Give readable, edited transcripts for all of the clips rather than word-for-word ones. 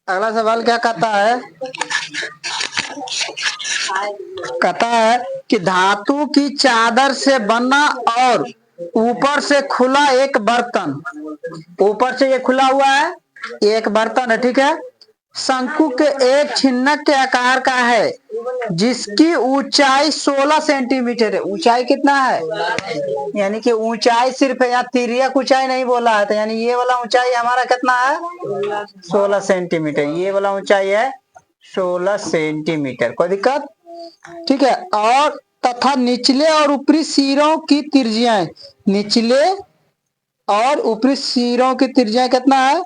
अगला सवाल क्या कहता है? कहता है कि धातु की चादर से बना और ऊपर से खुला एक बर्तन, ऊपर से ये खुला हुआ है, एक बर्तन है, ठीक है, शंकु के एक छिन्नक के आकार का है, जिसकी ऊंचाई 16 सेंटीमीटर है। ऊंचाई कितना है? यानी कि ऊंचाई सिर्फ यहाँ तिर्यक ऊंचाई नहीं बोला है, तो यानी ये वाला ऊंचाई हमारा कितना है? 16 सेंटीमीटर। ये वाला ऊंचाई है 16 सेंटीमीटर। कोई दिक्कत? ठीक है। और तथा निचले और ऊपरी सिरों की त्रिज्याएं, निचले और ऊपरी सिरों की त्रिज्या कितना है?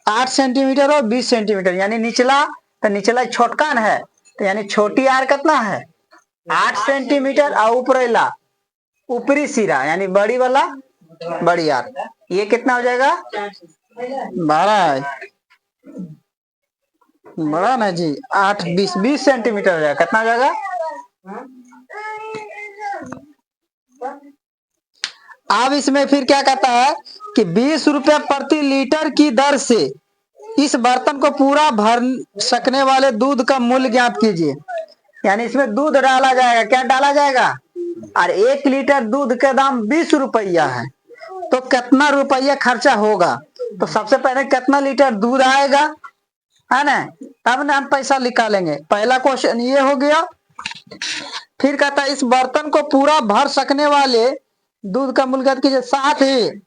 8 सेंटीमीटर और 20 सेंटीमीटर। यानी निचला तो निचला छोटकान है, तो यानी छोटी आर कितना है? 8 सेंटीमीटर और ऊपरेला ऊपरी सिरा यानी बड़ी वाला बड़ी आर, ये कितना हो जाएगा? बड़ा है, बड़ा ना जी, 8 20 सेंटीमीटर हो जाएगा। कितना हो जाएगा? अब इसमें फिर क्या कहता है कि 20 रुपए प्रति लीटर की दर से इस बर्तन को पूरा भर सकने वाले दूध का मूल्य ज्ञात कीजिए। यानी इसमें दूध डाला जाएगा। क्या डाला जाएगा? और 1 लीटर दूध का दाम 20 रुपया है, तो कितना रुपया खर्चा होगा? तो सबसे पहले कितना लीटर दूध आएगा, है ना, तब ना हम पैसा निकालेंगे। पहला क्वेश्चन ये हो गया। फिर कहता है इस बर्तन को पूरा भर सकने वाले दूध का मूल्य ज्ञात कीजिए। साथ ही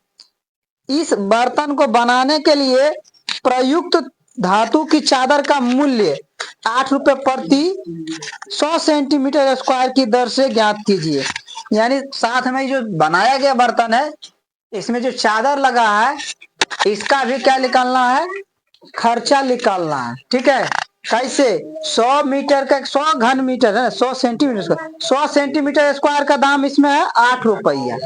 इस बर्तन को बनाने के लिए प्रयुक्त धातु की चादर का मूल्य 8 रुपए प्रति 100 सेंटीमीटर स्क्वायर की दर से ज्ञात कीजिए। यानी साथ में जो बनाया गया बर्तन है, इसमें जो चादर लगा है, इसका भी क्या निकालना है? खर्चा निकालना है। ठीक है। कैसे? 100 मीटर का 100 घन मीटर है, 100 सेंटीमीटर, 100 सेंटीमीटर स्क्वायर का दाम इसमें है 8 रुपया।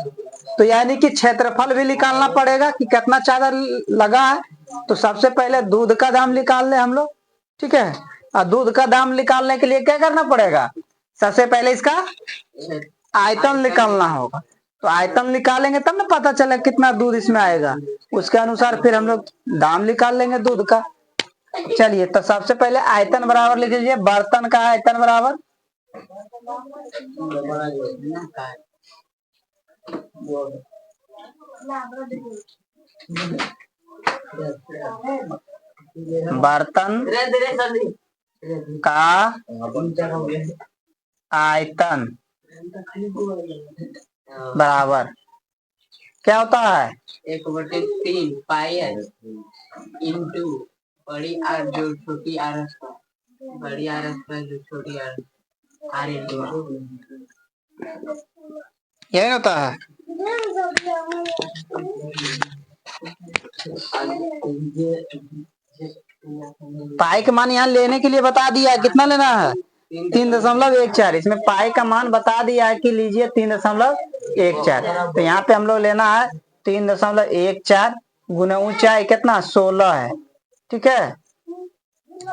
तो यानी कि क्षेत्रफल भी निकालना पड़ेगा कि कितना चादर लगा है। तो सबसे पहले दूध का दाम निकाल ले हम लोग। ठीक है। और दूध का दाम निकालने के लिए क्या करना पड़ेगा? सबसे पहले इसका आयतन निकालना होगा। तो आयतन निकालेंगे तब ना पता चलेगा कितना दूध इसमें आएगा। उसके अनुसार फिर हम लोग दाम निकाल लेंगे दूध का। चलिए, तो सबसे पहले आयतन बराबर लिख लीजिए। बर्तन का आयतन बराबर बर्तन का आयतन बराबर क्या होता है? 1/3 पाई इंटू बड़ी आर जो छोटी आर, बड़ी आर जो छोटी आर इंटू यही होता है। पाई का मान यहाँ लेने के लिए बता दिया है। कितना लेना है? 3.14। इसमें पाई का मान बता दिया है कि लीजिए 3.14। तो यहाँ पे हम लोग लेना है 3.14 गुना ऊंचाई कितना? 16 है। ठीक है।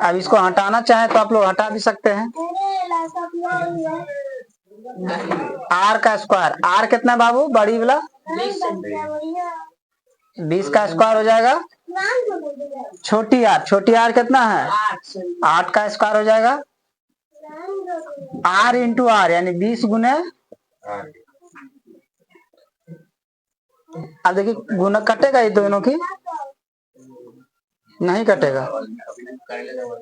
अब इसको हटाना चाहे तो आप लोग हटा भी सकते हैं। आर का स्क्वायर, आर कितना बाबू? बड़ी वाला 20 का स्क्वायर हो जाएगा। छोटी आर कितना है? 8 का स्क्वायर हो जाएगा। आर इंटू आर यानी 20 गुने। अब देखिए गुना कटेगा ये दोनों की? नहीं कटेगा,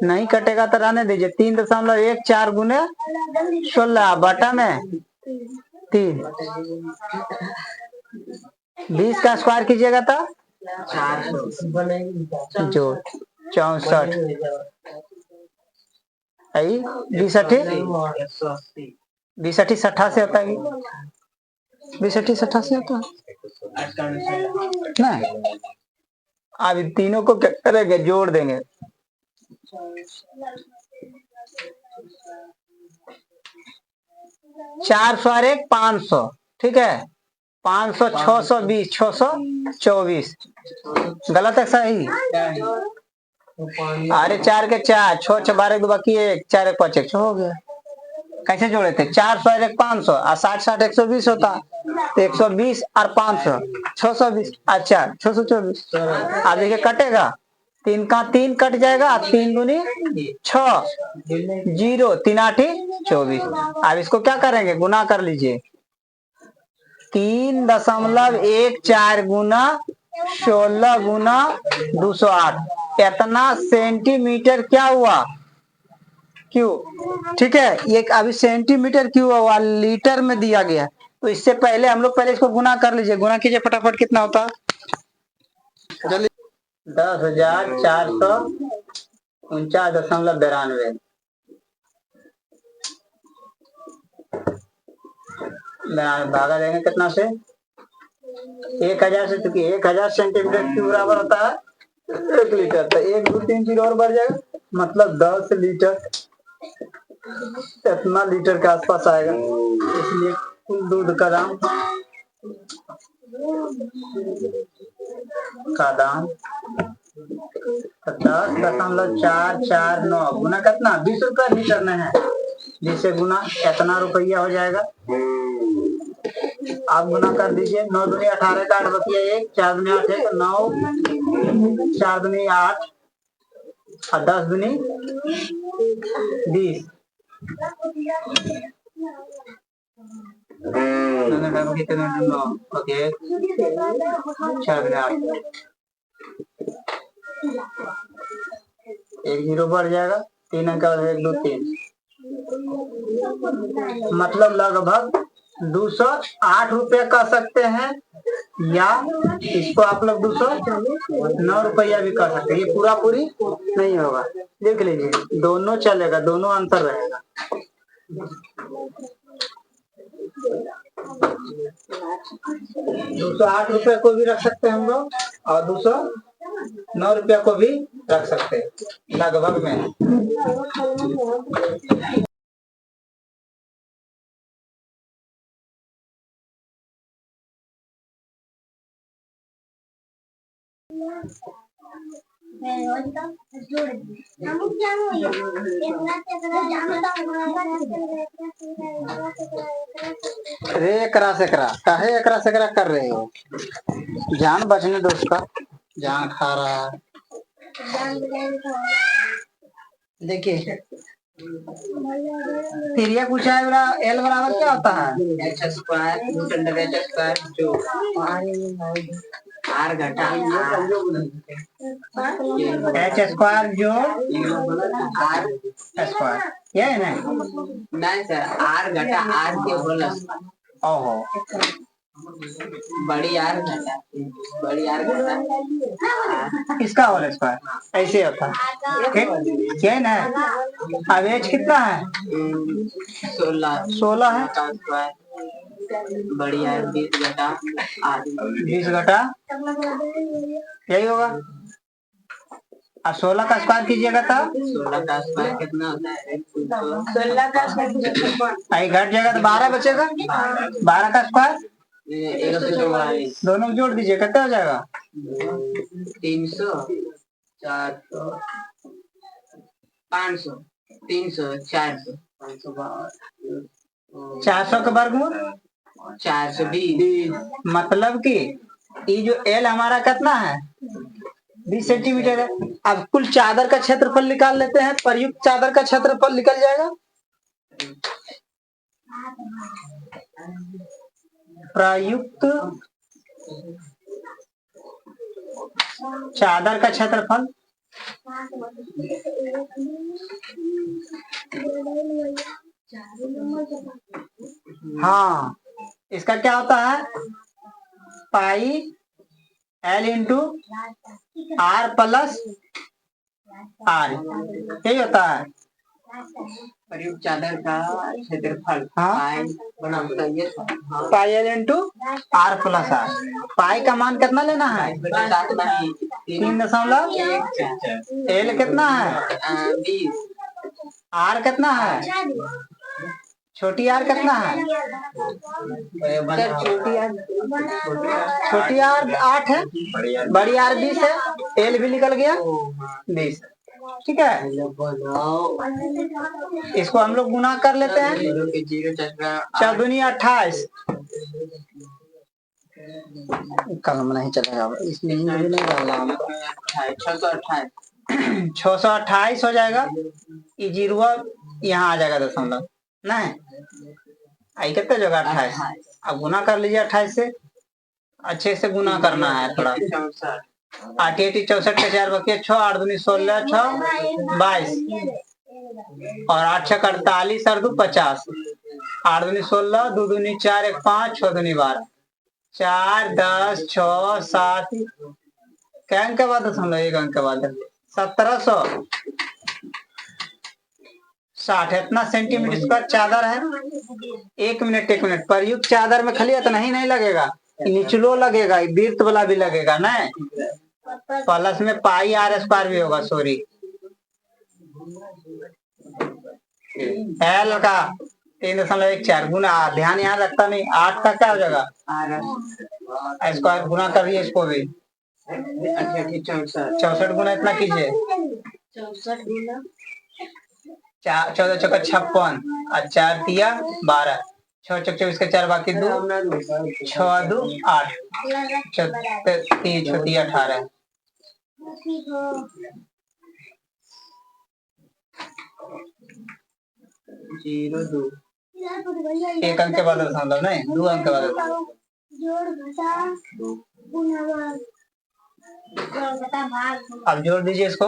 नहीं कटेगा तो रहने दीजिए। 3.14 गुने 16 बटा में 3। 20 का स्क्वायर कीजिएगा तो जो 64 20 60 से होता है। 20 60 से होता है नहीं। अब इन तीनों को क्या करेंगे? जोड़ देंगे। 4 सौ 1 500। ठीक है। 500 620 624। गलत है सही? अरे 4 के 4 6 6 12 2 बाकी 1 4 1 5 1 हो गया। कैसे जोड़े थे? 400 और 500 और 60 120 होता, तो 120 और 500 620, अच्छा 624। अब देखिए कटेगा, 3 का 3 कट जाएगा, 3 दूनी 6, 0 3 8 24। अब इसको क्या करेंगे, गुना कर लीजिए, 3.14 गुना 16 गुना 208, इतना सेंटीमीटर क्या हुआ, क्यों। ठीक है, ये अभी सेंटीमीटर क्यों हुआ, लीटर में दिया गया है। तो इससे पहले हम लोग पहले इसको गुना कर लीजिए, गुना कीजिए फटाफट, कितना होता है, 10,449.92 भागा देंगे कितना से, 1000 से, क्योंकि 1000 सेंटीमीटर के बराबर होता है 1 लीटर, तो 1 2 3 0 और बढ़ जाएगा, मतलब 10 लीटर, इतना लीटर के आसपास आएगा। इसलिए कुल दूध का दाम 10.449 गुना कितना, 20 रुपया लीटर में है, जिससे गुना इतना रुपया हो जाएगा। आप गुना कर दीजिए, 9 दूनी 18 का 8 बतिया 1, 4 दूनी 8 है तो 9, 4 दूनी 8 और 10 दूनी 20, 1 0 बढ़ जाएगा, 3 अंक 1 2 3, मतलब लगभग 208 रुपये कह सकते हैं, या इसको आप लोग 209 रुपया भी कह सकते हैं। ये पूरा पूरी नहीं होगा, देख लीजिए, दोनों चलेगा, दोनों अंतर रहेगा। 208 रुपये को भी रख सकते हैं हम लोग, और 209 रुपया को भी रख सकते हैं, लगभग में। रे एकरा से करा, काहे एकरा से करा कर रहे हो, जान बचने दो उसका, जान खा रहा है। देखिए तिरिया पूछा है, एल बराबर क्या होता है, H square root under H square जो आर घटा एच स्क्वायर जो आर स्क्वायर, ये है ना, नहीं सर, आर घटा आर के बोला, ओहो, बड़ी आर घटा इसका होल स्क्वायर, ऐसे होता है, ठीक है ना। अब एच कितना है, 16 है, बड़ी आर 20 घटा आर, 20 घटा, यही होगा। और 16 का स्क्वायर कीजिएगा तो 16 का स्क्वायर कितना होता है, 16 का आई घट जाएगा तो 12 बचेगा, 12 का स्क्वायर 144, दोनों जोड़ दीजिए, कितना हो जाएगा, 300 400 500 300 400 400 का वर्गमूल 420, मतलब कि ये जो एल हमारा कितना है, 20 सेंटीमीटर है। अब कुल चादर का क्षेत्रफल निकाल लेते हैं, प्रयुक्त चादर का क्षेत्रफल निकल जाएगा, प्रयुक्त चादर का क्षेत्रफल, हाँ इसका क्या होता है, pi L into R plus R, यही होता है प्रयुक्त चादर का क्षेत्रफल, हाँ, बना बताइए, pi L into R plus R. Pi का मान कितना लेना है, 3.1, एल कितना है 20, आर कितना है, छोटी आर कितना है, छोटी आर 8 है, बड़ी आर 20 है, एल भी निकल गया 20। ठीक है, इसको हम लोग गुना कर लेते हैं। 4 दूनी 28, कलम नहीं चलेगा इसमें, नहीं डालना, 628 हो जाएगा। ये जीरो यहाँ आ जाएगा दशमलव, नहीं आई कितने जगह 28। अब गुना कर लीजिए 28 से, अच्छे से गुना करना है थोड़ा। 8 64 के 4 बचे 6, 8 दूनी 16, 6 22 और 8 6 48 और 2 50। 8 दूनी 16, 2 दूनी 4, 1 5, 6 दूनी 12, 4 10 6 7, क्या अंक के बाद दशमलव, 1 अंक के बाद 1760। इतना सेंटीमीटर स्क्वायर चादर है। 1 मिनट प्रयुक्त चादर में खाली इतना ही नहीं लगेगा, निचलो लगेगा, वृत्त वाला भी लगेगा ना, प्लस में पाई आर स्क्वायर भी होगा, सॉरी एल का 3.14 गुना, ध्यान यहाँ रखता नहीं, 8 का क्या हो जाएगा स्क्वायर, गुना करिए इसको भी 64 गुना इतना कीजिए, 14 चौका 56 और 4 तिया 12, 6 चौक 24 के 4 बाकी 2, 6 2 8, 3 6 18, 0 2, 1 अंक के बाद दशमलव नहीं, 2 अंक के बाद अब जोड़ दीजिए इसको।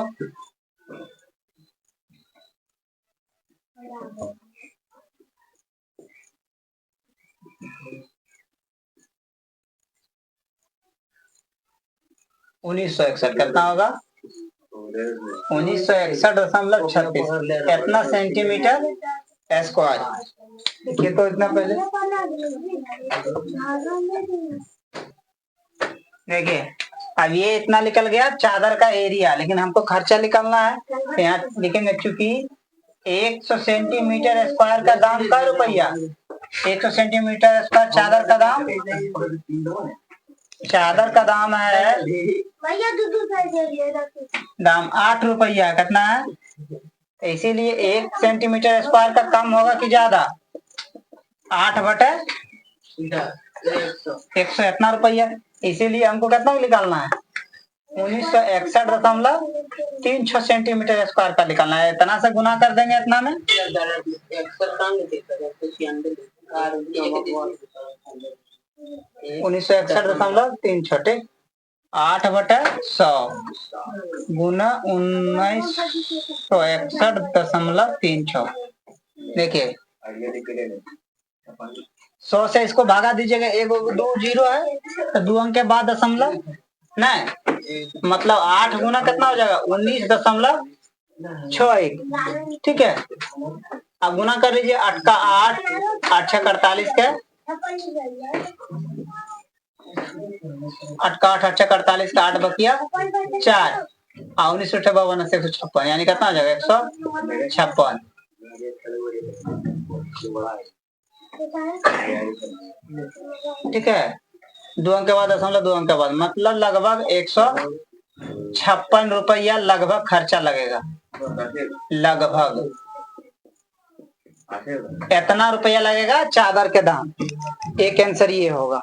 उन्नीस सौ 61 कितना होगा, 1961.36 इतना सेंटीमीटर स्क्वायर। देखिए तो इतना पहले देखिए, अब ये इतना निकल गया चादर का एरिया, लेकिन हमको खर्चा निकालना है तो यहाँ लिखेंगे, चूंकि 100 सेंटीमीटर स्क्वायर का दाम का रुपया, 100 सेंटीमीटर स्क्वायर चादर का दाम, चादर का दाम है दाम 8 रुपया, कितना है, इसीलिए 1 सेंटीमीटर स्क्वायर का कम होगा कि ज्यादा, 8/100 इतना रुपया, इसीलिए हमको कितना निकालना है 1961.36 सेंटीमीटर स्क्वायर का निकालना है। इतना से गुना कर देंगे इतना में, 1961.36 8/100 गुना 1961.36। देखिए 100 से इसको भागा दीजिएगा, 1 2 0 है तो 2 अंक के बाद दशमलव नहीं, मतलब 8 गुना कितना हो जाएगा 19.61, ठीक है। अब गुना कर लीजिए, 8 का 8, 8 6 48 के, 8 का 8, 8 6 48 का 8 बकिया 4, 1952 से 156, यानी कितना हो जाएगा 156, ठीक है। 2 अंक के बाद दशमलव, 2 अंक के बाद, मतलब लगभग 156 रुपया लगभग खर्चा लगेगा, लगभग इतना रुपया लगेगा चादर के दाम। एक आंसर ये होगा।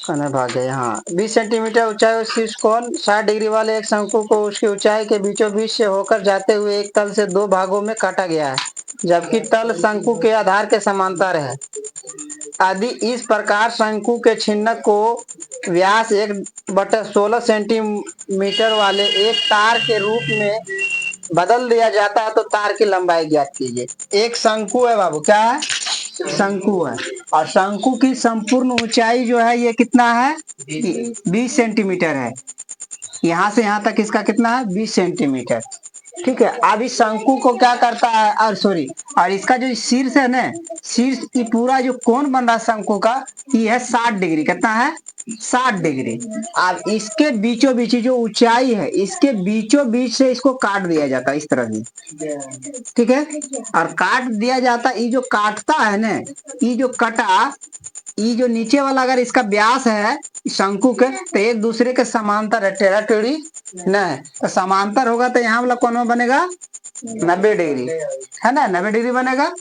भाग गए, हाँ 20 सेंटीमीटर ऊंचाई शीर्ष कोण 60 डिग्री वाले एक शंकु को उसकी ऊंचाई के बीचों बीच से होकर जाते हुए एक तल से 2 भागों में काटा गया है, जबकि तल शंकु के आधार के समांतर है। यदि इस प्रकार शंकु के छिन्नक को व्यास 1/16 सेंटीमीटर वाले एक तार के रूप में बदल दिया जाता है तो तार की लंबाई ज्ञात कीजिए। एक शंकु है बाबू, क्या है, शंकु है, और शंकु की संपूर्ण ऊंचाई जो है ये कितना है 20 सेंटीमीटर है। यहाँ से यहाँ तक इसका कितना है 20 सेंटीमीटर। ठीक है, अब इस शंकु को क्या करता है, और सॉरी, और इसका जो शीर्ष है ना, शीर्ष की पूरा जो कोण बन रहा है शंकु का, ये है 60 डिग्री। कितना है 60 डिग्री। अब इसके बीचों बीच जो ऊंचाई है, इसके बीचों बीच से इसको काट दिया जाता है इस तरह से। ठीक है, और काट दिया जाता, ये जो काटता है ना, ये जो कटा, ये जो नीचे वाला अगर इसका व्यास है शंकु के, तो एक दूसरे के समांतर है, टेढ़ा टेढ़ी नहीं, तो समांतर होगा तो यहाँ वाला कोण बनेगा 90 डिग्री, है ना, 90 डिग्री बनेगा।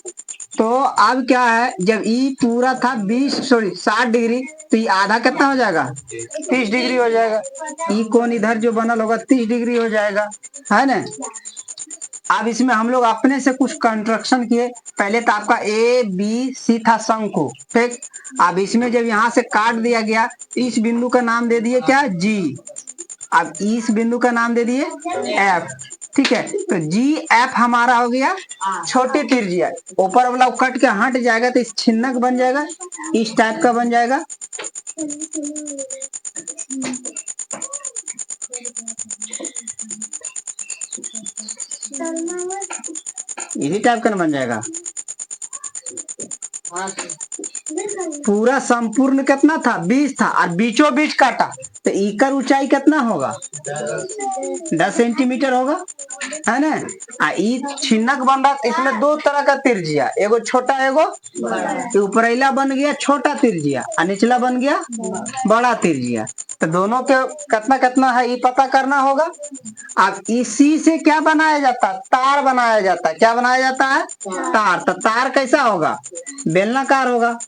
तो अब क्या है, जब ई पूरा था 60 डिग्री, तो ये आधा कितना हो जाएगा 30 डिग्री हो जाएगा। ई कोण इधर जो बनल होगा 30 डिग्री हो जाएगा, है ना। अब इसमें हम लोग अपने से कुछ कंस्ट्रक्शन किए। पहले तो आपका ए बी सी था शंकु, ठीक। अब इसमें जब यहाँ से काट दिया गया, इस बिंदु का नाम दे दिए क्या जी, अब इस बिंदु का नाम दे दिए एफ। ठीक है, तो जी एफ हमारा हो गया छोटी त्रिज्या। ऊपर वाला कट के हट जाएगा तो इस छिन्नक बन जाएगा, इस टाइप का बन जाएगा। इसी टाइप का बन जाएगा। पूरा संपूर्ण कितना था 20 था, और बीचों बीच काटा, तो इकर ऊंचाई कितना होगा 10 सेंटीमीटर होगा, है ना। ई छिन्नक बन रहा, इसमें दो तरह का तिरजिया, एगो छोटा एगो ऊपरैला बन गया छोटा तिरजिया, और निचला बन गया बड़ा तिरजिया। तो दोनों के कितना कितना है ये पता करना होगा। अब इसी से क्या बनाया जाता है, तार बनाया जाता है। क्या बनाया जाता है, तार। तो तार कैसा होगा, बेलनाकार होगा,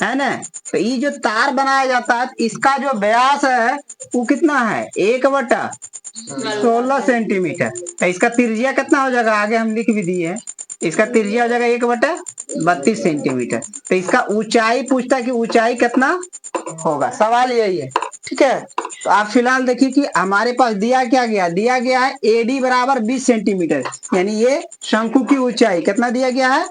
है ना। तो ये जो तार बनाया जाता है, इसका जो व्यास है वो कितना है 1/16 सेंटीमीटर। तो इसका त्रिज्या कितना हो जाएगा, आगे हम लिख भी दिए हैं, इसका त्रिज्या हो जाएगा 1/32 सेंटीमीटर। तो इसका ऊंचाई पूछता है कि ऊंचाई कितना होगा, सवाल यही है। ठीक है, तो आप फिलहाल देखिए कि हमारे पास दिया क्या गया, दिया गया है एडी बराबर 20 सेंटीमीटर, यानी ये शंकु की ऊंचाई कितना दिया गया है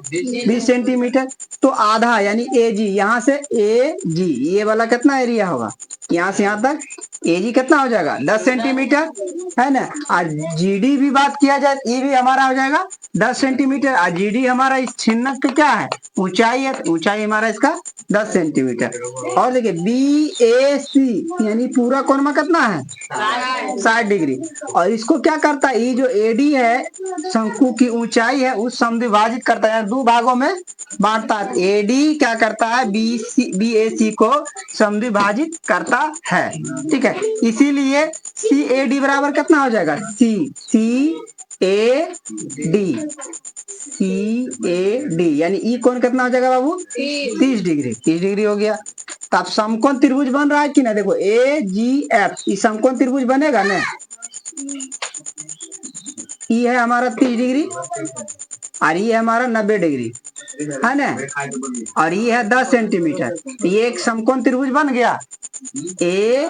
20 सेंटीमीटर। तो आधा यानी ए जी, यहाँ से ए जी, ये वाला कितना एरिया होगा, यहाँ से यहाँ तक ए जी कितना हो जाएगा 10 सेंटीमीटर, है ना। और जीडी भी बात किया जाए, ये भी हमारा हो जाएगा 10 सेंटीमीटर। और जीडी हमारा इस छिन्नक का क्या है, ऊंचाई है, ऊंचाई हमारा इसका 10 सेंटीमीटर। और देखिए बी ए सी, यानी पूरा कोण में कितना है 60 डिग्री। और इसको क्या करता है, ये जो एडी है शंकु की ऊंचाई है उस समद्विभाजित करता है, दो भागों में बांटता है। एडी क्या करता है, बी ए सी को समद्विभाजित करता है। ठीक है, इसीलिए सी ए डी बराबर कितना हो जाएगा, सी A D, C A D, यानी ई कोण कितना हो जाएगा बाबू 30 डिग्री, 30 डिग्री हो गया। तो अब समकोण त्रिभुज बन रहा है कि ना, देखो ए जी एफ, ये समकोण त्रिभुज बनेगा ना। ये है हमारा 30 डिग्री, और ये है हमारा 90 डिग्री, है ना, और ये है 10 सेंटीमीटर। ये एक समकोण त्रिभुज बन गया ए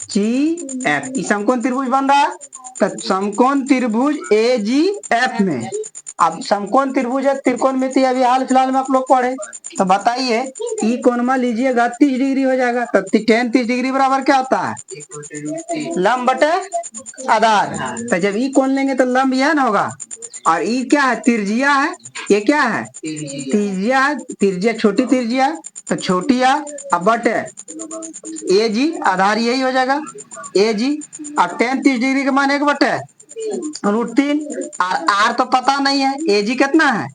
जी एफ, ये समकोण त्रिभुज बन रहा है। तो समकोण त्रिभुज ए जी एफ में, अब समकोण त्रिभुज है, त्रिकोणमिति अभी हाल फिलहाल में आप लोग पढ़े, तो बताइए ई कोण में लीजिएगा 30 डिग्री हो जाएगा। तो tan 30 डिग्री बराबर क्या होता है, लंब बटे आधार। तो जब ई कोण लेंगे तो लंब यह ना होगा, और ई क्या है त्रिज्या है, ये क्या है त्रिज्या है, त्रिज्या छोटी त्रिज्या, तो छोटी आ, अब बटे ए जी, आधार यही हो जाएगा ए जी। और tan 30 डिग्री का मान 1/√3, और आर तो पता नहीं है, ए जी कितना है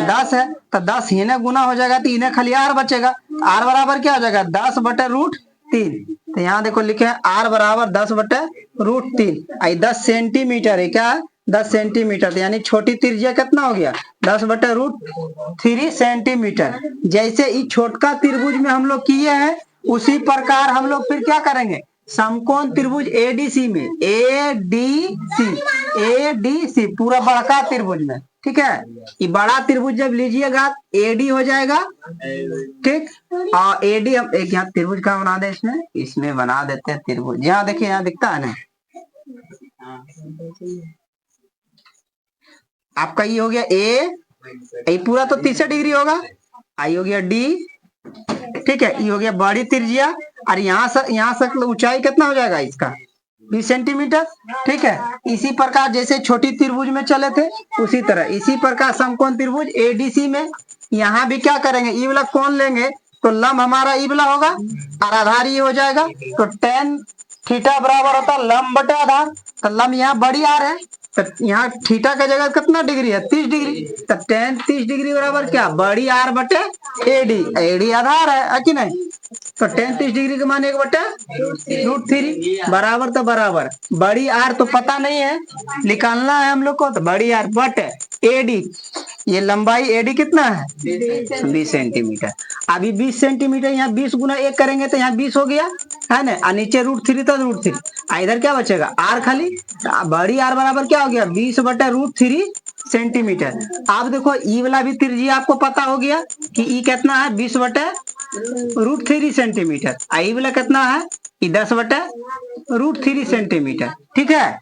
10 है, तो 10 इन्हें गुना हो जाएगा, तो इन्हें खाली आर बचेगा। आर बराबर क्या हो जाएगा 10/√3। तो यहाँ देखो लिखे हैं आर बराबर 10/√3। 10 सेंटीमीटर है, क्या 10 सेंटीमीटर, यानी छोटी त्रिज्या कितना हो गया 10/√3 सेंटीमीटर। जैसे इस छोटका त्रिभुज में हम लोग किए हैं, उसी प्रकार हम लोग फिर क्या करेंगे, समकोण त्रिभुज एडीसी में, एडीसी पूरा बड़का त्रिभुज में। ठीक है, ये बड़ा त्रिभुज जब लीजिएगा एडी हो जाएगा, ठीक। और एडी हम एक यहाँ त्रिभुज का बना दे, इसमें बना देते हैं त्रिभुज। यहाँ देखिए, यहाँ दिखता है ना आपका, ये हो गया ए पूरा तो 30 डिग्री होगा, आई हो गया डी, ठीक है, ये हो गया बड़ी त्रिज्या। और यहाँ से ऊंचाई कितना हो जाएगा इसका 20 सेंटीमीटर। ठीक है, इसी प्रकार जैसे छोटी त्रिभुज में चले थे उसी तरह इसी प्रकार समकोण त्रिभुज एडीसी में यहाँ भी क्या करेंगे, ई वाला कोण लेंगे तो लंब हमारा ई वाला होगा और आधार ये हो जाएगा। तो टेन थीटा बराबर होता है लंब बटे आधार। तो लंब यहाँ बड़ी आर है तो यहाँ थीटा का जगह कितना डिग्री है, 30 डिग्री। तो टेन 30 डिग्री बराबर क्या, बड़ी आर बटे एडी। एडी आधार है कि नहीं। तो टेन 30 डिग्री का मान 1/√3 बराबर। तो बराबर बड़ी आर तो पता नहीं है, निकालना है हम लोग को। तो बड़ी आर बट एडी, ये लंबाई एडी कितना है 20 सेंटीमीटर। अभी 20 सेंटीमीटर यहाँ 20 गुना 1 करेंगे तो यहाँ 20 हो गया है ना, और नीचे √3 तो √3, इधर क्या बचेगा आर खाली। बड़ी आर बराबर क्या हो गया 20/√3 सेंटीमीटर। आप देखो ई वाला भी त्रिज्या आपको पता हो गया कि ई कितना है 20/√3 सेंटीमीटर। आई वाला कितना है ई 10/√3 सेंटीमीटर। ठीक है,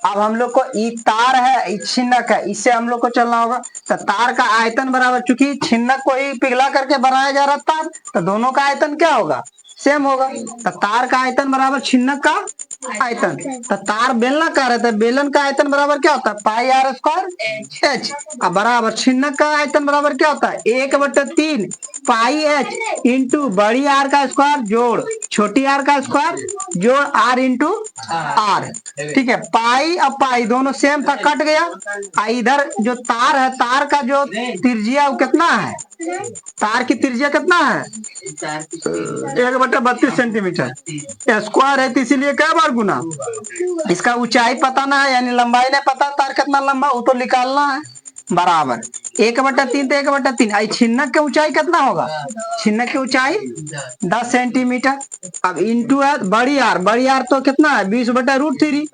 अब हम लोग को ई तार है, ई छिन्नक है, इससे हम लोग को चलना होगा। तो तार का आयतन बराबर, चूंकि छिन्नक को ही पिघला करके बनाया जा रहा तार, तो दोनों का आयतन क्या होगा सेम होगा। तो तार का आयतन बराबर छिन्नक का आयतन। तो तार बेलनाकार है तो बेलन का आयतन बराबर क्या होता है पाई आर स्क्वायर एच। अब बराबर छिन्नक का आयतन बराबर क्या होता है 1/3 पाई एच इंटू बड़ी आर का स्क्वायर जोड़ छोटी आर का स्क्वायर जोड़ आर इंटू आर। ठीक है, पाई अब पाई दोनों सेम था, कट गया। इधर जो तार है, तार का जो त्रिज्या वो कितना है, तार की त्रिज्या कितना है 1/32 सेंटीमीटर स्क्वायर है। तो इसीलिए क्या बार गुना, इसका ऊंचाई पता ना है यानी लंबाई नहीं पता, तार कितना लंबा वो तो निकालना है। बराबर 1/3 तो 1/3। आई छिन्नक की ऊंचाई कितना होगा, छिन्नक की ऊंचाई 10 सेंटीमीटर। अब इंटू है बड़ी आर तो कितना है 20/√3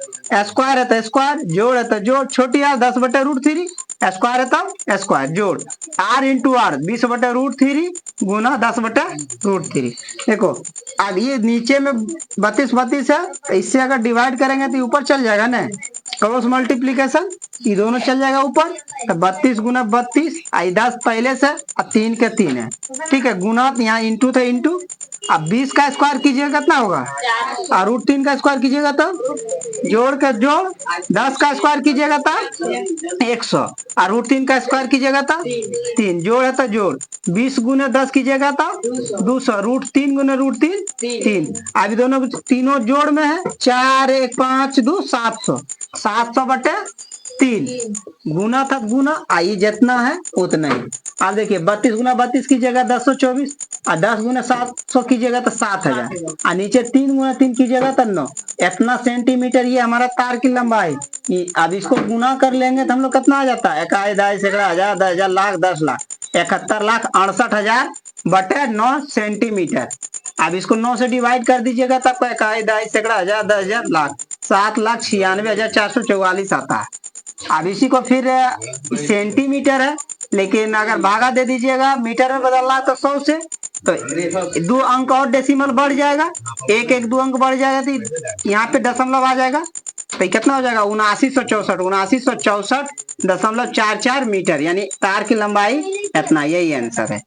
स्क्वायर है तो स्क्वायर जोड़ है तो जोड़ छोटी आर 10/√3 स्क्वायर है तो स्क्वायर जोड़ आर इंटू आर 20/√3 गुना 10/√3। देखो अब ये नीचे में 32 है तो इससे अगर डिवाइड करेंगे तो ऊपर चल जाएगा ना, क्रॉस मल्टीप्लीकेशन ये दोनों चल जाएगा ऊपर। तो 32 गुना 32 आई 10 पहले से अब 3 के 3 है। ठीक है, गुना यहाँ इंटू था इंटू। अब 20 का स्क्वायर कीजिएगा कितना होगा और √3 का स्क्वायर कीजिएगा तो जोड़ के जोड़ 10 का स्क्वायर कीजिएगा तो 100 और √3 का स्क्वायर कीजिएगा तो 3 जोड़ है तो जोड़ 20 गुने 10 कीजिएगा तो 200 √3 गुने √3 3। अभी दोनों तीनों जोड़ में है 4 1 5 2 700/3 गुना था गुना आई जितना है उतना ही। आप देखिए 32 गुना 32 की जगह 1024 और 10 गुना 700 की जगह तो 7000 और नीचे 3 गुना 3 की जगह तो 9। इतना सेंटीमीटर ये हमारा तार की लंबाई। अब इसको गुना कर लेंगे तो हम लोग कितना आ जाता है 1 10 सैकड़ा हजार 10,000 लाख 10 लाख 71,68,000/9 सेंटीमीटर। अब इसको 9 से डिवाइड कर दीजिएगा तब 1 10 सैकड़ा हजार 10,000 लाख 7,96,444 आता है। अब इसी को फिर सेंटीमीटर है लेकिन अगर भागा दे दीजिएगा मीटर में बदलना है तो 100 से तो 2 अंक और डेसिमल बढ़ जाएगा, 1 2 अंक बढ़ जाएगा तो यहाँ पे दशमलव आ जाएगा। तो कितना हो जाएगा 7964 मीटर, यानी तार की लंबाई इतना। यही आंसर है।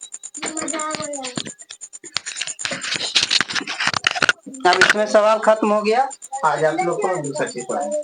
अब इसमें सवाल खत्म हो गया। आज आप लोग को दूसरा चीज पढ़ाएंगे।